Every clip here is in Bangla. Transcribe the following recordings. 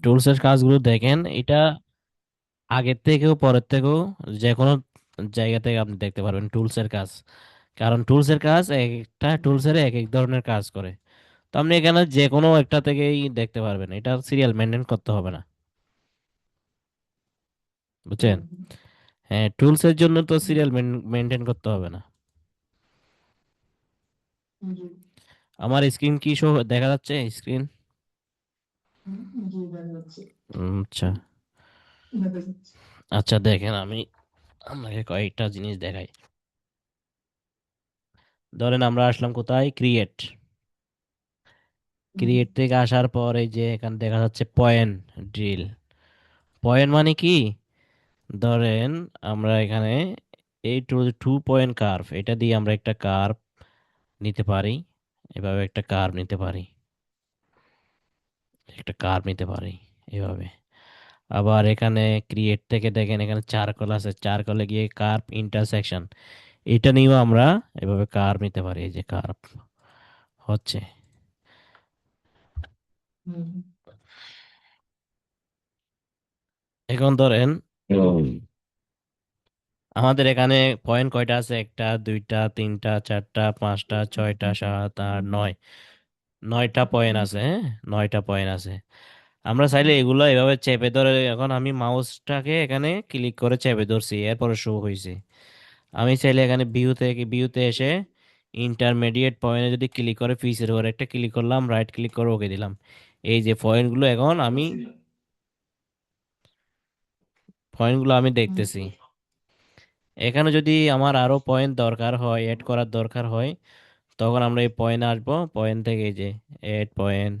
টুলসের কাজগুলো দেখেন, এটা আগের থেকেও পরের থেকেও যে কোনো জায়গা থেকে আপনি দেখতে পারবেন টুলসের কাজ। কারণ টুলসের কাজ এক একটা টুলসের এক এক ধরনের কাজ করে। তো আপনি এখানে যে কোনো একটা থেকেই দেখতে পারবেন, এটা সিরিয়াল মেনটেন করতে হবে না, বুঝছেন? হ্যাঁ, টুলসের জন্য তো সিরিয়াল মেনটেন করতে হবে না। আমার স্ক্রিন কি শো দেখা যাচ্ছে স্ক্রিন? আচ্ছা। আচ্ছা দেখেন, আমি আপনাকে কয়েকটা জিনিস দেখাই। ধরেন আমরা আসলাম কোথায়, ক্রিয়েট। ক্রিয়েট থেকে আসার পর এই যে এখানে দেখা যাচ্ছে পয়েন্ট ড্রিল। পয়েন্ট মানে কি? ধরেন আমরা এখানে এই টু টু পয়েন্ট কার্ভ, এটা দিয়ে আমরা একটা কার্ভ নিতে পারি। এভাবে একটা কার্ভ নিতে পারি, একটা কার্ভ নিতে পারি এভাবে। আবার এখানে ক্রিয়েট থেকে দেখেন এখানে চারকোল আছে, চারকোলে গিয়ে কার্ভ ইন্টারসেকশন, এটা নিয়েও আমরা এভাবে কার্ভ নিতে পারি। এই যে কার্ভ হচ্ছে। এখন ধরেন আমাদের এখানে পয়েন্ট কয়টা আছে, একটা দুইটা তিনটা চারটা পাঁচটা ছয়টা সাত আট নয়, 9টা পয়েন্ট আছে। হ্যাঁ, 9টা পয়েন্ট আছে। আমরা চাইলে এগুলো এভাবে চেপে ধরে, এখন আমি মাউসটাকে এখানে ক্লিক করে চেপে ধরছি, এরপরে শো হয়েছে। আমি চাইলে এখানে ভিউতে এসে ইন্টারমিডিয়েট পয়েন্টে যদি ক্লিক করে পিসের উপর একটা ক্লিক করলাম, রাইট ক্লিক করে ওকে দিলাম, এই যে পয়েন্টগুলো আমি দেখতেছি। এখানে যদি আমার আরো পয়েন্ট দরকার হয়, এড করার দরকার হয়, তখন আমরা এই পয়েন্ট আসবো, পয়েন্ট থেকে এই যে এড পয়েন্ট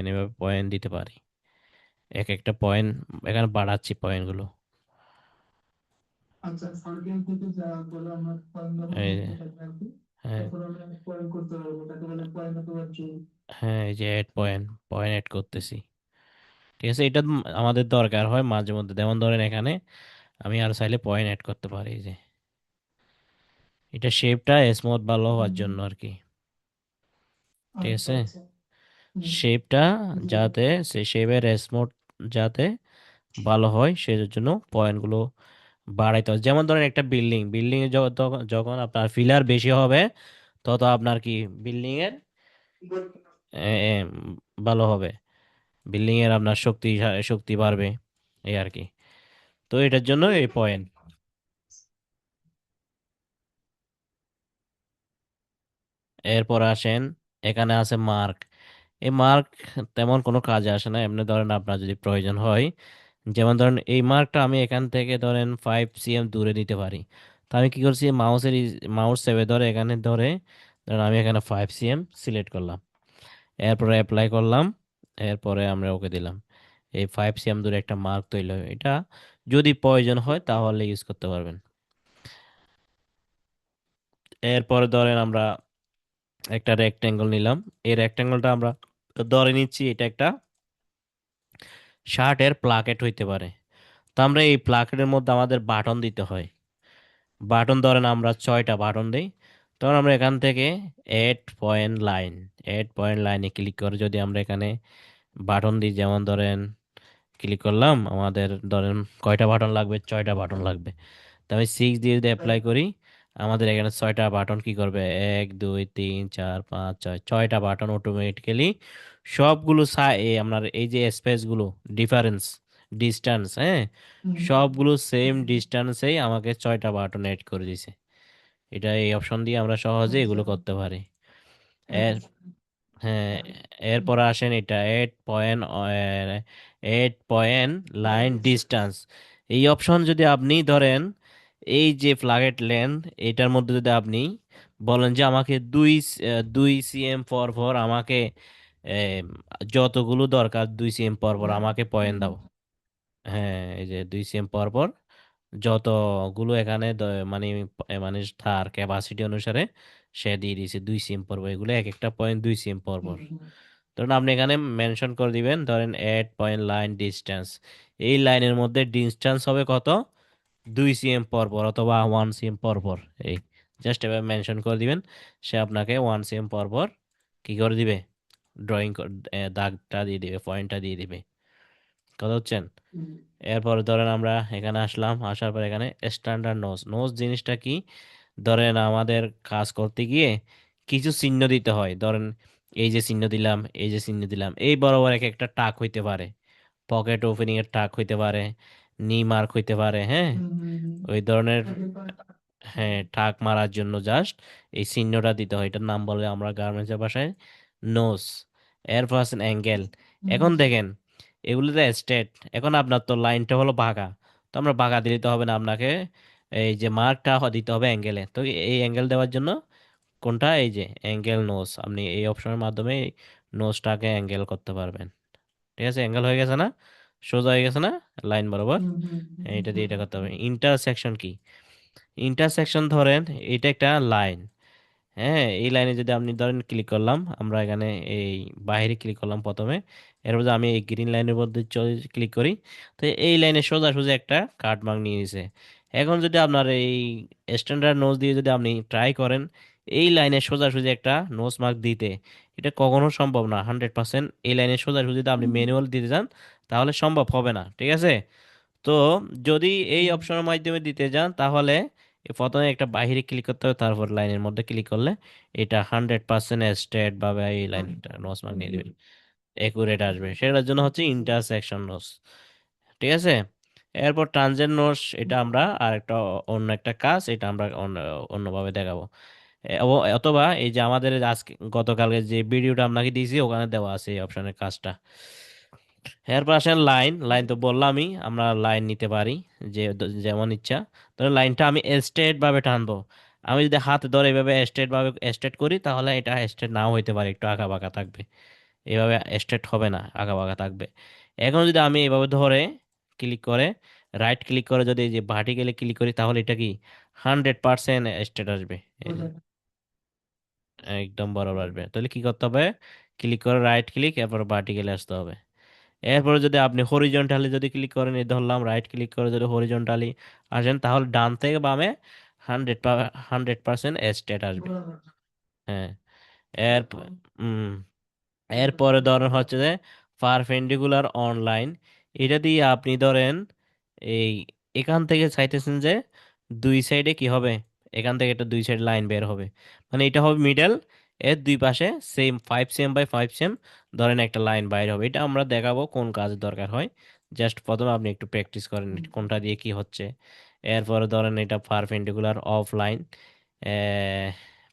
এভাবে পয়েন্ট দিতে পারি। এক একটা পয়েন্ট এখানে বাড়াচ্ছি পয়েন্টগুলো। এই যে, হ্যাঁ, হ্যাঁ, এই যে এড পয়েন্ট, পয়েন্ট এড করতেছি। ঠিক আছে, এটা আমাদের দরকার হয় মাঝে মধ্যে। যেমন ধরেন এখানে আমি আর চাইলে পয়েন্ট অ্যাড করতে পারি, এই যে এটা শেপটা স্মুথ ভালো হওয়ার জন্য আর কি। ঠিক আছে, শেপটা যাতে সে শেপের স্মুথ যাতে ভালো হয় সেজন্য পয়েন্টগুলো বাড়াইতে হবে। যেমন ধরেন একটা বিল্ডিং এ যখন আপনার ফিলার বেশি হবে, তত আপনার কি বিল্ডিং এর এ, এ, ভালো হবে, বিল্ডিং এর আপনার শক্তি বাড়বে, এই আর কি। তো এটার জন্য এই পয়েন্ট। এরপর আসেন, এখানে আছে মার্ক। এই মার্ক তেমন কোনো কাজে আসে না, এমনি ধরেন আপনার যদি প্রয়োজন হয়। যেমন ধরেন এই মার্কটা আমি এখান থেকে ধরেন 5 cm দূরে দিতে পারি। তো আমি কি করছি, মাউস চেপে ধরে এখানে ধরে ধরেন আমি এখানে 5 cm সিলেক্ট করলাম, এরপরে অ্যাপ্লাই করলাম, এরপরে আমরা ওকে দিলাম। এই 5 cm দূরে একটা মার্ক তৈরি হয়, এটা যদি প্রয়োজন হয় তাহলে ইউজ করতে পারবেন। এরপরে ধরেন আমরা একটা রেক্টেঙ্গল নিলাম। এই রেক্টেঙ্গলটা আমরা ধরে নিচ্ছি এটা একটা শার্টের প্লাকেট হইতে পারে। তো আমরা এই প্লাকেটের মধ্যে আমাদের বাটন দিতে হয়। বাটন ধরেন আমরা 6টা বাটন দিই। তখন আমরা এখান থেকে এড পয়েন্ট লাইনে ক্লিক করে যদি আমরা এখানে বাটন দিই, যেমন ধরেন ক্লিক করলাম, আমাদের ধরেন কয়টা বাটন লাগবে, 6টা বাটন লাগবে। তো আমি 6 দিয়ে যদি অ্যাপ্লাই করি, আমাদের এখানে 6টা বাটন কি করবে, 1 2 3 4 5 6, 6টা বাটন অটোমেটিক্যালি সবগুলো আপনার এই যে স্পেসগুলো, ডিফারেন্স, ডিস্টেন্স, হ্যাঁ, সবগুলো সেম ডিস্টেন্সেই আমাকে 6টা বাটন এড করে দিছে। এটা এই অপশন দিয়ে আমরা সহজে এগুলো করতে পারি। এর হ্যাঁ, এরপর আসেন এটা এইট পয়েন্ট লাইন ডিস্টেন্স। এই অপশন যদি আপনি ধরেন, এই যে ফ্ল্যাগেট লেন্থ, এটার মধ্যে যদি আপনি বলেন যে আমাকে 2 cm পর পর আমাকে এম, যতগুলো দরকার 2 cm পর পর আমাকে পয়েন্ট দাও। হ্যাঁ, এই যে 2 cm পর পর যতগুলো এখানে মানে তার ক্যাপাসিটি অনুসারে সে দিয়ে দিয়েছে 2 cm পর পর, এগুলো এক একটা পয়েন্ট 2 cm পর পর। ধরুন আপনি এখানে মেনশন করে দিবেন, ধরেন 8 পয়েন্ট লাইন ডিস্টেন্স, এই লাইনের মধ্যে ডিস্টেন্স হবে কত, 2 cm পর পর অথবা 1 cm পর পর। এই জাস্ট এভাবে মেনশন করে দিবেন, সে আপনাকে 1 cm পর পর কি করে দিবে, দাগটা দিয়ে দিবে, পয়েন্টটা দিয়ে দিবে। কথা হচ্ছেন। এরপর ধরেন আমরা এখানে আসলাম, আসার পর এখানে স্ট্যান্ডার্ড নোজ। নোজ জিনিসটা কি? ধরেন আমাদের কাজ করতে গিয়ে কিছু চিহ্ন দিতে হয়। ধরেন এই যে চিহ্ন দিলাম, এই যে চিহ্ন দিলাম, এই বরাবর এক একটা টাক হইতে পারে, পকেট ওপেনিং এর টাক হইতে পারে, নি মার্ক হইতে পারে, হ্যাঁ, ওই ধরনের। হ্যাঁ, টাক মারার জন্য জাস্ট এই চিহ্নটা দিতে হয়। এটার নাম বলে আমরা গার্মেন্টসের ভাষায় নোজ। এরপর আছেন অ্যাঙ্গেল। এখন দেখেন এগুলোতে স্ট্রেট। এখন আপনার তো লাইনটা হলো বাঁকা, তো আমরা বাঁকা দিতে হবে না আপনাকে, এই যে মার্কটা দিতে হবে অ্যাঙ্গেলে। তো এই অ্যাঙ্গেল দেওয়ার জন্য কোনটা, এই যে অ্যাঙ্গেল নোজ, আপনি এই অপশনের মাধ্যমে নোজটাকে অ্যাঙ্গেল করতে পারবেন। ঠিক আছে, অ্যাঙ্গেল হয়ে গেছে না, সোজা হয়ে গেছে না, লাইন বরাবর। এইটা দিয়ে এটা করতে হবে। ইন্টারসেকশন কি? ইন্টারসেকশন ধরেন এটা একটা লাইন, হ্যাঁ, এই লাইনে যদি আপনি ধরেন ক্লিক করলাম, আমরা এখানে এই বাইরে ক্লিক করলাম প্রথমে, এরপর যদি আমি এই গ্রিন লাইনের মধ্যে ক্লিক করি, তো এই লাইনে সোজাসুজি একটা কাট মার্ক নিয়ে নিছে। এখন যদি আপনার এই স্ট্যান্ডার্ড নোজ দিয়ে যদি আপনি ট্রাই করেন এই লাইনে সোজাসুজি একটা নোজ মার্ক দিতে, এটা কখনো সম্ভব না 100%। এই লাইনে সোজাসুজি যদি আপনি ম্যানুয়াল দিতে যান তাহলে সম্ভব হবে না, ঠিক আছে। তো যদি এই অপশনের মাধ্যমে দিতে যান তাহলে প্রথমে একটা বাইরে ক্লিক করতে হবে, তারপর লাইনের মধ্যে ক্লিক করলে এটা 100% স্ট্রেট ভাবে এই লাইনটা নোস মার্ক নিয়ে দিবে, একুরেট আসবে। সেটার জন্য হচ্ছে ইন্টারসেকশন নোস, ঠিক আছে। এরপর ট্রানজেন্ট নোস, এটা আমরা আর একটা অন্য একটা কাজ, এটা আমরা অন্যভাবে দেখাবো। অথবা এই যে আমাদের আজকে গতকালকে যে ভিডিওটা আপনাকে দিয়েছি ওখানে দেওয়া আছে এই অপশনের কাজটা। এরপর আসেন লাইন। লাইন তো বললামই, আমরা লাইন নিতে পারি যে যেমন ইচ্ছা। ধরুন লাইনটা আমি স্ট্রেট ভাবে টানবো, আমি যদি হাতে ধরে এভাবে স্ট্রেট ভাবে স্ট্রেট করি তাহলে এটা স্ট্রেট নাও হইতে পারে, একটু আঁকা বাঁকা থাকবে, এভাবে স্ট্রেট হবে না, আঁকা বাঁকা থাকবে। এখন যদি আমি এভাবে ধরে ক্লিক করে রাইট ক্লিক করে যদি এই যে ভার্টিক্যালি ক্লিক করি তাহলে এটা কি 100% স্ট্রেট আসবে, এই যে একদম বরাবর আসবে। তাহলে কি করতে হবে? ক্লিক করে রাইট ক্লিক, এরপর ভার্টিক্যালি আসতে হবে। এরপরে যদি আপনি হরিজন্টালি যদি ক্লিক করেন, এই ধরলাম রাইট ক্লিক করে যদি হরিজন্টালি আসেন তাহলে ডান থেকে বামে 100% স্টেট আসবে। হ্যাঁ। এর উম এরপরে ধরেন হচ্ছে যে পারপেন্ডিকুলার অনলাইন। এটা দিয়ে আপনি ধরেন এই এখান থেকে চাইতেছেন যে দুই সাইডে কি হবে, এখান থেকে একটা দুই সাইড লাইন বের হবে, মানে এটা হবে মিডল, এর দুই পাশে সেম 5 সেম বাই 5 সেম ধরেন একটা লাইন বাইর হবে। এটা আমরা দেখাবো কোন কাজে দরকার হয়, জাস্ট প্রথমে আপনি একটু প্র্যাকটিস করেন কোনটা দিয়ে কি হচ্ছে। এরপরে ধরেন এটা perpendicular of line,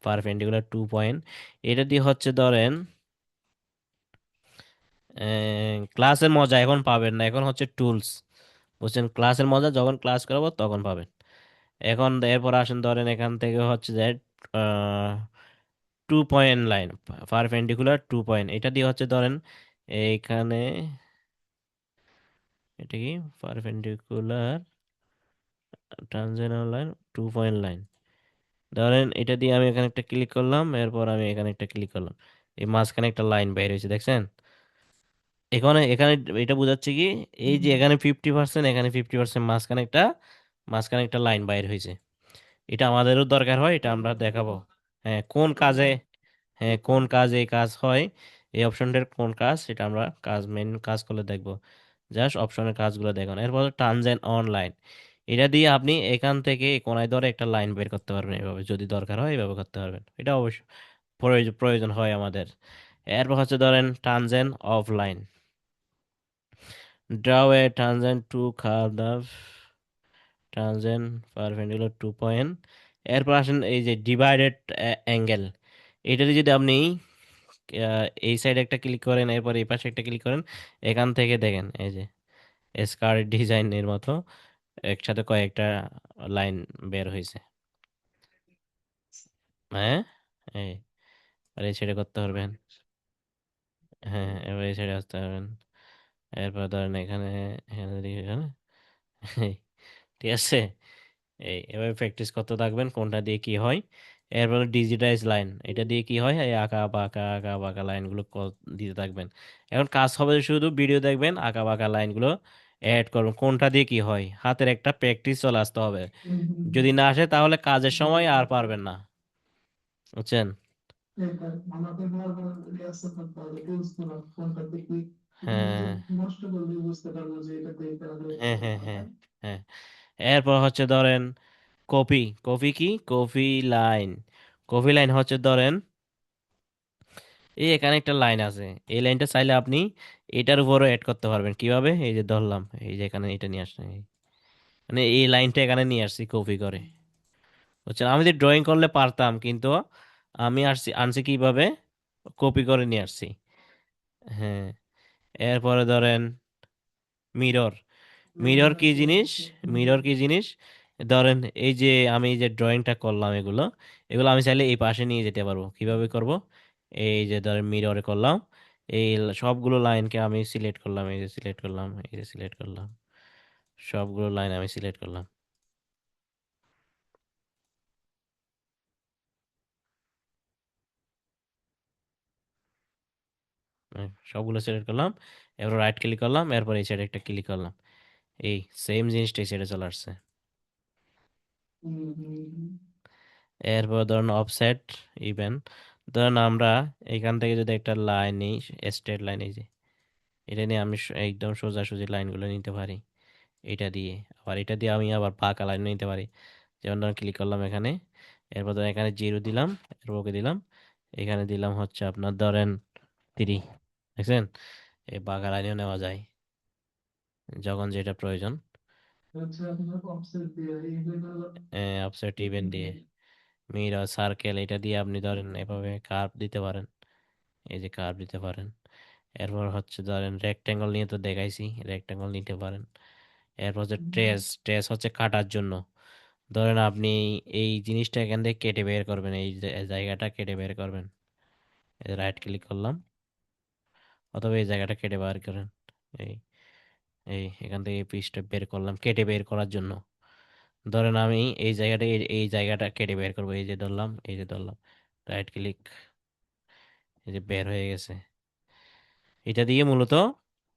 perpendicular 2 point. এটা দিয়ে হচ্ছে ধরেন ক্লাসের মজা এখন পাবেন না, এখন হচ্ছে টুলস, বুঝছেন, ক্লাসের মজা যখন ক্লাস করাবো তখন পাবেন। এখন এরপর আসেন ধরেন এখান থেকে হচ্ছে যে 2 পয়েন্ট লাইন, পারপেন্ডিকুলার 2 পয়েন্ট, এটা দিয়ে হচ্ছে ধরেন এইখানে, এটা কি perpendicular transactional line, 2 point line. ধরেন এটা দিয়ে আমি এখানে একটা ক্লিক করলাম, এরপর আমি এখানে একটা ক্লিক করলাম, এই মাঝখানে একটা লাইন বাইর হয়েছে দেখছেন। এখানে এখানে এটা বোঝাচ্ছে কি, এই যে এখানে 50%, এখানে 50%, মাঝখানে একটা লাইন বাইর হয়েছে। এটা আমাদেরও দরকার হয়, এটা আমরা দেখাবো। হ্যাঁ, কোন কাজে, হ্যাঁ কোন কাজে এই কাজ হয়, এই অপশনটার কোন কাজ, এটা আমরা কাজ মেন কাজ করলে দেখবো। জাস্ট অপশনের কাজগুলো দেখুন। এরপর ট্রানজেন্ট অনলাইন, এটা দিয়ে আপনি এখান থেকে এই কোনায় ধরে একটা লাইন বের করতে পারবেন, এভাবে যদি দরকার হয় এভাবে করতে পারবেন, এটা অবশ্য প্রয়োজন প্রয়োজন হয় আমাদের। এরপর হচ্ছে ধরেন tangent of line, draw a tangent to curve the tangent perpendicular 2 point. এরপর আসেন এই যে ডিভাইডেড অ্যাঙ্গেল, এটাতে যদি আপনি এই সাইডে একটা ক্লিক করেন, এরপর এই পাশে একটা ক্লিক করেন, এখান থেকে দেখেন এই যে স্কার ডিজাইনের মতো একসাথে কয়েকটা লাইন বের হয়েছে। হ্যাঁ, এই আর এই সাইডে করতে পারবেন। হ্যাঁ, এবার এই সাইডে আসতে পারবেন। এরপর ধরেন এখানে, এখানে দিকে, এখানে ঠিক আছে। এই এভাবে প্র্যাকটিস করতে থাকবেন কোনটা দিয়ে কি হয়। এরপর ডিজিটাইজ লাইন, এটা দিয়ে কি হয়, এই আঁকা বাঁকা লাইনগুলো দিতে থাকবেন। এখন কাজ হবে শুধু ভিডিও দেখবেন, আঁকা বাঁকা লাইনগুলো অ্যাড করবেন, কোনটা দিয়ে কি হয় হাতের একটা প্র্যাকটিস চলে আসতে হবে। যদি না আসে তাহলে কাজের সময় আর পারবেন না, বুঝছেন। হ্যাঁ হ্যাঁ হ্যাঁ হ্যাঁ হ্যাঁ। এরপর হচ্ছে ধরেন কপি। কপি কি? Copy line. কপি লাইন হচ্ছে ধরেন এই এখানে একটা লাইন আছে, এই লাইনটা চাইলে আপনি এটার উপরও অ্যাড করতে পারবেন। কিভাবে? এই যে ধরলাম, এই যে এখানে এটা নিয়ে আসলাম, মানে এই লাইনটা এখানে নিয়ে আসছি কপি করে। বুঝছেন? আমি যদি ড্রয়িং করলে পারতাম, কিন্তু আমি আনছি কিভাবে? কপি করে নিয়ে আসছি। হ্যাঁ। এরপরে ধরেন মিরর। মিরর কি জিনিস? মিরর কি জিনিস? ধরেন এই যে আমি যে ড্রয়িংটা করলাম, এগুলো এগুলো আমি চাইলে এই পাশে নিয়ে যেতে পারবো। কিভাবে করব? এই যে ধরেন মিররে করলাম, এই সবগুলো লাইনকে আমি সিলেক্ট করলাম, এই যে সিলেক্ট করলাম, এই যে সিলেক্ট করলাম, সবগুলো লাইন আমি সিলেক্ট করলাম। সবগুলো সিলেক্ট করলাম, এরপর রাইট ক্লিক করলাম, এরপর এই সাইডে একটা ক্লিক করলাম, এই সেম জিনিসটা এই সাইডে চলে আসছে। এরপর ধরুন অফসেট ইভেন, ধরুন আমরা এখান থেকে যদি একটা লাইন নিই, স্ট্রেট লাইন, এই যে এটা নিয়ে আমি একদম সোজাসুজি লাইনগুলো নিতে পারি এটা দিয়ে। আবার এটা দিয়ে আমি আবার বাঁকা লাইন নিতে পারি। যেমন ধরুন ক্লিক করলাম এখানে, এরপর ধরেন এখানে 0 দিলাম, এরপর ওকে দিলাম, এখানে দিলাম হচ্ছে আপনার ধরেন 3। দেখছেন? এই বাঁকা লাইনও নেওয়া যায় যখন যেটা প্রয়োজন। অফসেট ইভেন দিয়ে, মিরর সার্কেল এটা দিয়ে আপনি ধরেন এভাবে কার্ভ দিতে পারেন, এই যে কার্ভ দিতে পারেন। এরপর হচ্ছে ধরেন রেক্ট্যাঙ্গল নিয়ে তো দেখাইছি, রেক্ট্যাঙ্গল নিতে পারেন। এরপর হচ্ছে ট্রেস। ট্রেস হচ্ছে কাটার জন্য। ধরেন আপনি এই জিনিসটা এখান থেকে কেটে বের করবেন, এই জায়গাটা কেটে বের করবেন, রাইট ক্লিক করলাম, অথবা এই জায়গাটা কেটে বের করেন, এই এই এখান থেকে এই পিসটা বের করলাম কেটে বের করার জন্য। ধরেন আমি এই জায়গাটা এই জায়গাটা কেটে বের করবো, এই যে ধরলাম, এই যে ধরলাম, রাইট ক্লিক, এই যে বের হয়ে গেছে। এটা দিয়ে মূলত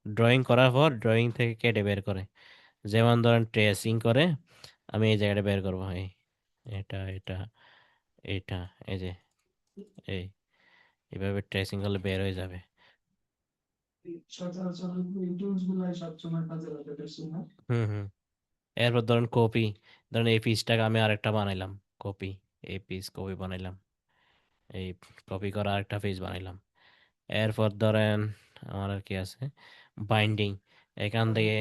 ড্রয়িং করার পর ড্রয়িং থেকে কেটে বের করে। যেমন ধরেন ট্রেসিং করে আমি এই জায়গাটা বের করবো, এই এটা এটা এইটা, এই যে এই এইভাবে ট্রেসিং করলে বের হয়ে যাবে। হুম হুম। এরপর ধরেন কপি। ধরেন এই পিসটাকে আমি আরেকটা বানাইলাম, কপি, এই পিস কপি বানাইলাম, এই কপি করা আরেকটা পিস বানাইলাম। এরপর ধরেন আমার আর কি আছে, বাইন্ডিং। এখান থেকে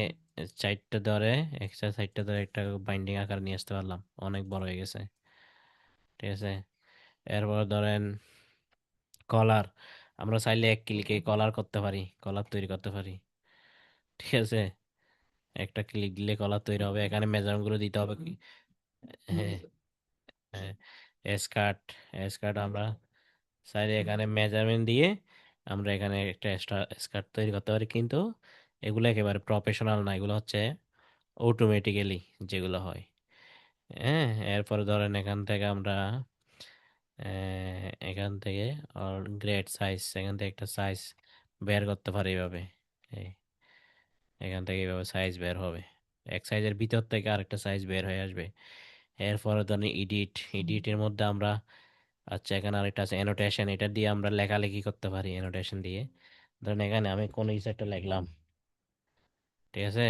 সাইডটা ধরে, একটা সাইডটা ধরে একটা বাইন্ডিং আকার নিয়ে আসতে পারলাম, অনেক বড় হয়ে গেছে। ঠিক আছে? এরপর ধরেন কলার। আমরা চাইলে এক ক্লিকে কলার করতে পারি, কলার তৈরি করতে পারি। ঠিক আছে? একটা ক্লিক দিলে কলার তৈরি হবে, এখানে মেজারমেন্ট গুলো দিতে হবে কি? হ্যাঁ হ্যাঁ। স্কার্ট। স্কার্ট আমরা চাইলে এখানে মেজারমেন্ট দিয়ে আমরা এখানে একটা এক্সট্রা স্কার্ট তৈরি করতে পারি, কিন্তু এগুলো একেবারে প্রফেশনাল না, এগুলো হচ্ছে অটোমেটিক্যালি যেগুলো হয়। হ্যাঁ। এরপরে ধরেন এখান থেকে আমরা এখান থেকে গ্রেড সাইজ, এখান থেকে একটা সাইজ বের করতে পারি এইভাবে, এই এখান থেকে এইভাবে সাইজ বের হবে, এক সাইজের ভিতর থেকে আরেকটা সাইজ বের হয়ে আসবে। এরপরে ধরেন এডিট। এডিটের মধ্যে আমরা, আচ্ছা এখানে আরেকটা আছে অ্যানোটেশন, এটা দিয়ে আমরা লেখালেখি করতে পারি অ্যানোটেশন দিয়ে। ধরেন এখানে আমি কোনো কিছু একটা লিখলাম, ঠিক আছে?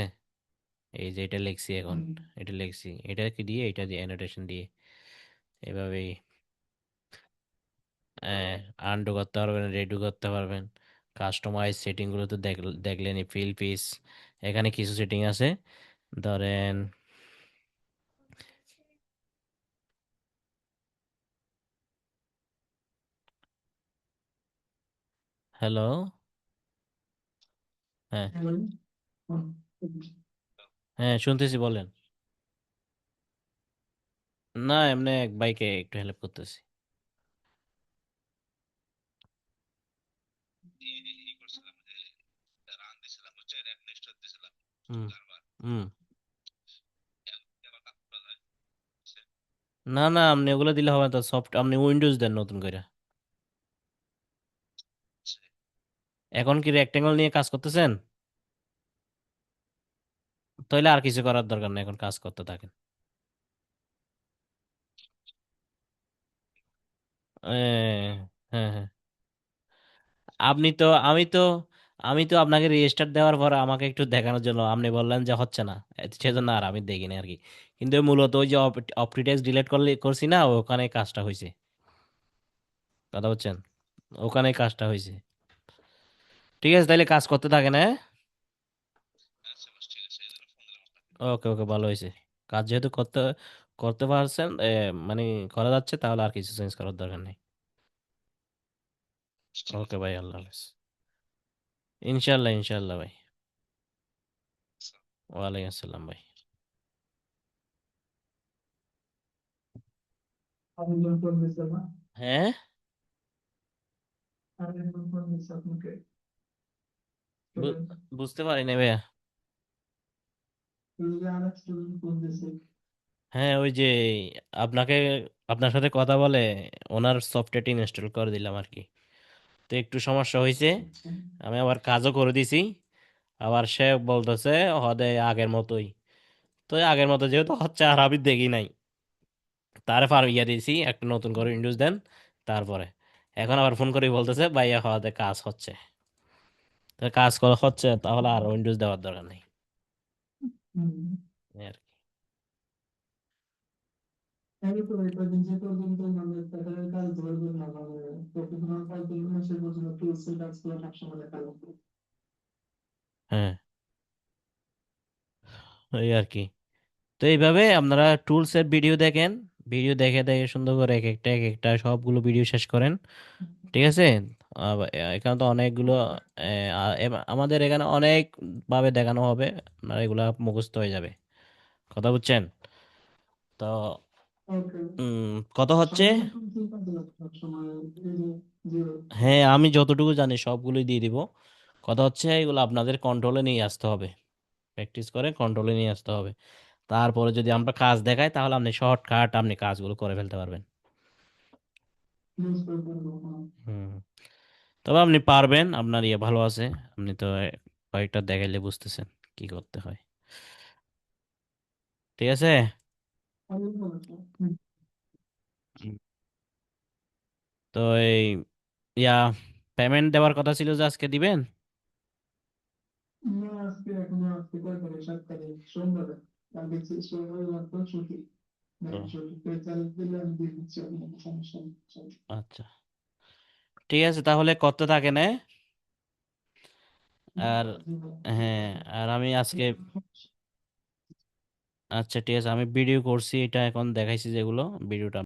এই যে এটা লিখছি এখন, এটা লিখছি, এটা কি দিয়ে, এটা দিয়ে অ্যানোটেশন দিয়ে এভাবেই আনডু করতে পারবেন, রেডু করতে পারবেন। কাস্টমাইজ সেটিংগুলো তো দেখলেনই, ফিল পিস, এখানে কিছু সেটিং আছে। ধরেন হ্যালো। হ্যাঁ হ্যাঁ শুনতেছি, বলেন। না, এমনি এক বাইকে একটু হেল্প করতেছি। হুম হুম। না না, আপনি ওগুলো দিলে হবে না তো, সফট আপনি উইন্ডোজ দেন নতুন করে। এখন কি রেক্টেঙ্গল নিয়ে কাজ করতেছেন? তাহলে আর কিছু করার দরকার নেই, এখন কাজ করতে থাকেন। হ্যাঁ হ্যাঁ হ্যাঁ। আপনি তো, আমি তো আমি তো আপনাকে রেজিস্টার দেওয়ার পর আমাকে একটু দেখানোর জন্য আপনি বললেন যে হচ্ছে না, সেজন্য আর আমি দেখিনি আর কি। কিন্তু মূলত ওই যে অপটিটেক্স ডিলিট করছি না, ওখানে কাজটা হয়েছে। কথা বলছেন, ওখানে কাজটা হয়েছে। ঠিক আছে, তাহলে কাজ করতে থাকেন, হ্যাঁ। ওকে ওকে, ভালো হয়েছে। কাজ যেহেতু করতে করতে পারছেন, মানে করা যাচ্ছে, তাহলে আর কিছু চেঞ্জ করার দরকার নেই। ওকে ভাই, আল্লাহ হাফেজ। ইনশাল্লাহ ইনশাল্লাহ ভাই। ওয়ালাইকুম আসসালাম ভাই। হ্যাঁ, বু- বুঝতে পারিনি ভাইয়া। হ্যাঁ, ওই যে আপনাকে, আপনার সাথে কথা বলে ওনার সফটওয়্যারটি ইনস্টল করে দিলাম আর কি। তো একটু সমস্যা হয়েছে, আমি আবার কাজও করে দিছি। আবার সে বলতেছে হদে আগের মতোই। তো এই আগের মতো যেহেতু হচ্ছে, আর আমি দেখি নাই, তারে ফার ইয়া দিয়েছি একটা নতুন করে উইন্ডোজ দেন। তারপরে এখন আবার ফোন করে বলতেছে ভাইয়া হদে কাজ হচ্ছে। তো কাজ করা হচ্ছে, তাহলে আর উইন্ডোজ দেওয়ার দরকার নেই। এই আর কি। হ্যাঁ, এই আর কি। তো এইভাবে আপনারা টুলস এর ভিডিও দেখেন, ভিডিও দেখে দেখে সুন্দর করে এক একটা সবগুলো ভিডিও শেষ করেন। ঠিক আছে। এখানে তো অনেকগুলো, আমাদের এখানে অনেক ভাবে দেখানো হবে, আপনার এগুলা মুখস্থ হয়ে যাবে। কথা বুঝছেন? তো কত হচ্ছে? হ্যাঁ, আমি যতটুকু জানি সবগুলোই দিয়ে দিব। কথা হচ্ছে এগুলো আপনাদের কন্ট্রোলে নিয়ে আসতে হবে, প্র্যাকটিস করে কন্ট্রোলে নিয়ে আসতে হবে। তারপরে যদি আমরা কাজ দেখাই, তাহলে আপনি শর্টকাট আপনি কাজগুলো করে ফেলতে পারবেন। হুম। তবে আপনি পারবেন, আপনার ইয়ে ভালো আছে। আপনি তো কয়েকটা দেখাইলে বুঝতেছেন কি করতে হয়। ঠিক আছে। হুম। তো এই ইয়া পেমেন্ট দেওয়ার কথা ছিল যে আজকে দিবেন। ও, আচ্ছা, ঠিক আছে, তাহলে করতে থাকেন, হ্যাঁ। আর হ্যাঁ, আর আমি আজকে, আচ্ছা ঠিক আছে, আমি ভিডিও করছি, এটা এখন দেখাইছি যেগুলো ভিডিওটা